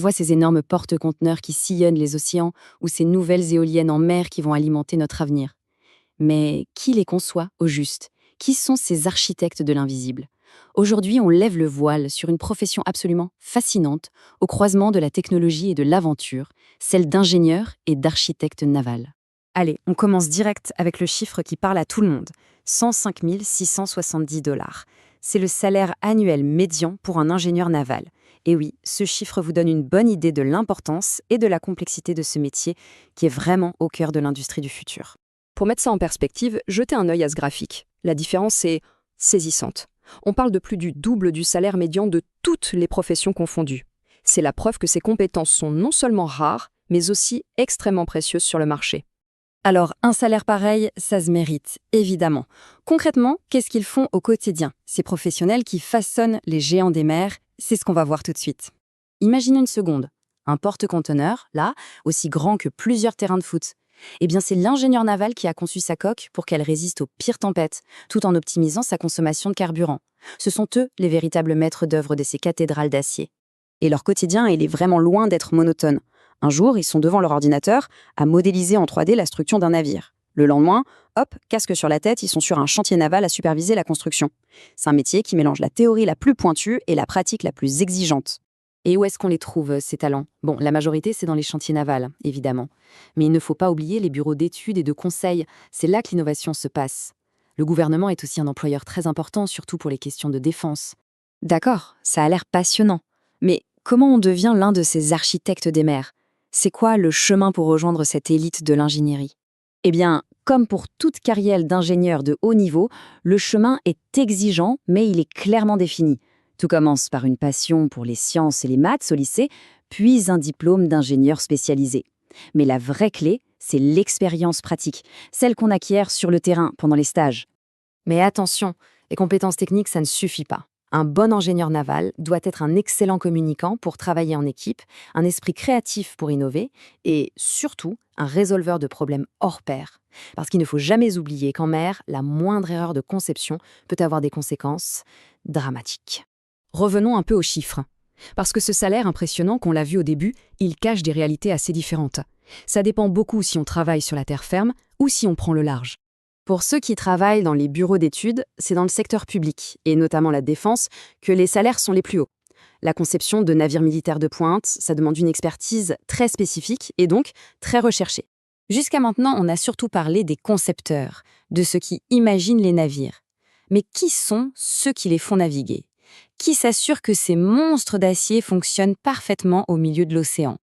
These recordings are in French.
voit ces énormes porte-conteneurs qui sillonnent les océans ou ces nouvelles éoliennes en mer qui vont alimenter notre avenir. Mais qui les conçoit au juste? Qui sont ces architectes de l'invisible? Aujourd'hui, on lève le voile sur une profession absolument fascinante, au croisement de la technologie et de l'aventure, celle d'ingénieur et d'architecte naval. Allez, on commence direct avec le chiffre qui parle à tout le monde. 105 670 $. C'est le salaire annuel médian pour un ingénieur naval. Et oui, ce chiffre vous donne une bonne idée de l'importance et de la complexité de ce métier qui est vraiment au cœur de l'industrie du futur. Pour mettre ça en perspective, jetez un œil à ce graphique. La différence est saisissante. On parle de plus du double du salaire médian de toutes les professions confondues. C'est la preuve que ces compétences sont non seulement rares, mais aussi extrêmement précieuses sur le marché. Alors, un salaire pareil, ça se mérite, évidemment. Concrètement, qu'est-ce qu'ils font au quotidien? Ces professionnels qui façonnent les géants des mers, c'est ce qu'on va voir tout de suite. Imaginez une seconde. Un porte-conteneur, là, aussi grand que plusieurs terrains de foot. Eh bien, c'est l'ingénieur naval qui a conçu sa coque pour qu'elle résiste aux pires tempêtes, tout en optimisant sa consommation de carburant. Ce sont eux les véritables maîtres d'œuvre de ces cathédrales d'acier. Et leur quotidien, il est vraiment loin d'être monotone. Un jour, ils sont devant leur ordinateur à modéliser en 3D la structure d'un navire. Le lendemain, hop, casque sur la tête, ils sont sur un chantier naval à superviser la construction. C'est un métier qui mélange la théorie la plus pointue et la pratique la plus exigeante. Et où est-ce qu'on les trouve, ces talents? Bon, la majorité, c'est dans les chantiers navals, évidemment. Mais il ne faut pas oublier les bureaux d'études et de conseil. C'est là que l'innovation se passe. Le gouvernement est aussi un employeur très important, surtout pour les questions de défense. D'accord, ça a l'air passionnant. Mais comment on devient l'un de ces architectes des mers? C'est quoi le chemin pour rejoindre cette élite de l'ingénierie? Eh bien, comme pour toute carrière d'ingénieur de haut niveau, le chemin est exigeant, mais il est clairement défini. Tout commence par une passion pour les sciences et les maths au lycée, puis un diplôme d'ingénieur spécialisé. Mais la vraie clé, c'est l'expérience pratique, celle qu'on acquiert sur le terrain pendant les stages. Mais attention, les compétences techniques, ça ne suffit pas. Un bon ingénieur naval doit être un excellent communicant pour travailler en équipe, un esprit créatif pour innover et, surtout, un résolveur de problèmes hors pair. Parce qu'il ne faut jamais oublier qu'en mer, la moindre erreur de conception peut avoir des conséquences dramatiques. Revenons un peu aux chiffres. Parce que ce salaire impressionnant qu'on l'a vu au début, il cache des réalités assez différentes. Ça dépend beaucoup si on travaille sur la terre ferme ou si on prend le large. Pour ceux qui travaillent dans les bureaux d'études, c'est dans le secteur public, et notamment la défense, que les salaires sont les plus hauts. La conception de navires militaires de pointe, ça demande une expertise très spécifique et donc très recherchée. Jusqu'à maintenant, on a surtout parlé des concepteurs, de ceux qui imaginent les navires. Mais qui sont ceux qui les font naviguer? Qui s'assure que ces monstres d'acier fonctionnent parfaitement au milieu de l'océan?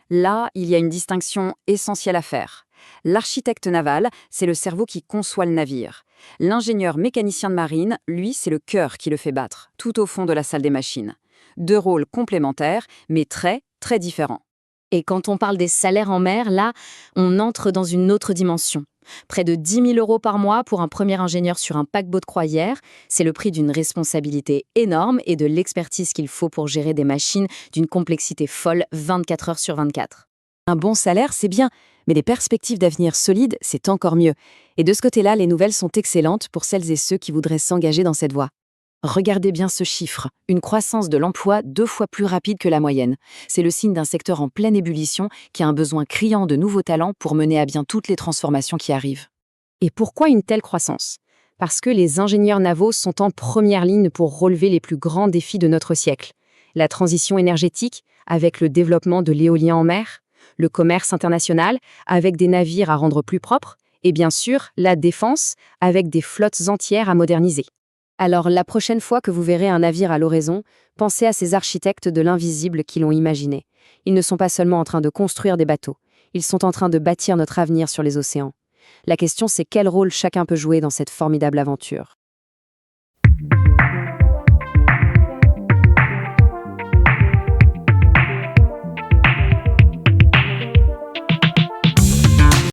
Là, il y a une distinction essentielle à faire. L'architecte naval, c'est le cerveau qui conçoit le navire. L'ingénieur mécanicien de marine, lui, c'est le cœur qui le fait battre, tout au fond de la salle des machines. Deux rôles complémentaires, mais très, très différents. Et quand on parle des salaires en mer, là, on entre dans une autre dimension. Près de 10 000 € par mois pour un premier ingénieur sur un paquebot de croisière, c'est le prix d'une responsabilité énorme et de l'expertise qu'il faut pour gérer des machines d'une complexité folle 24 heures sur 24. Un bon salaire, c'est bien, mais des perspectives d'avenir solides, c'est encore mieux. Et de ce côté-là, les nouvelles sont excellentes pour celles et ceux qui voudraient s'engager dans cette voie. Regardez bien ce chiffre, une croissance de l'emploi 2 fois plus rapide que la moyenne. C'est le signe d'un secteur en pleine ébullition qui a un besoin criant de nouveaux talents pour mener à bien toutes les transformations qui arrivent. Et pourquoi une telle croissance? Parce que les ingénieurs navaux sont en première ligne pour relever les plus grands défis de notre siècle. La transition énergétique, avec le développement de l'éolien en mer, le commerce international, avec des navires à rendre plus propres, et bien sûr, la défense, avec des flottes entières à moderniser. Alors, la prochaine fois que vous verrez un navire à l'horizon, pensez à ces architectes de l'invisible qui l'ont imaginé. Ils ne sont pas seulement en train de construire des bateaux, ils sont en train de bâtir notre avenir sur les océans. La question, c'est quel rôle chacun peut jouer dans cette formidable aventure.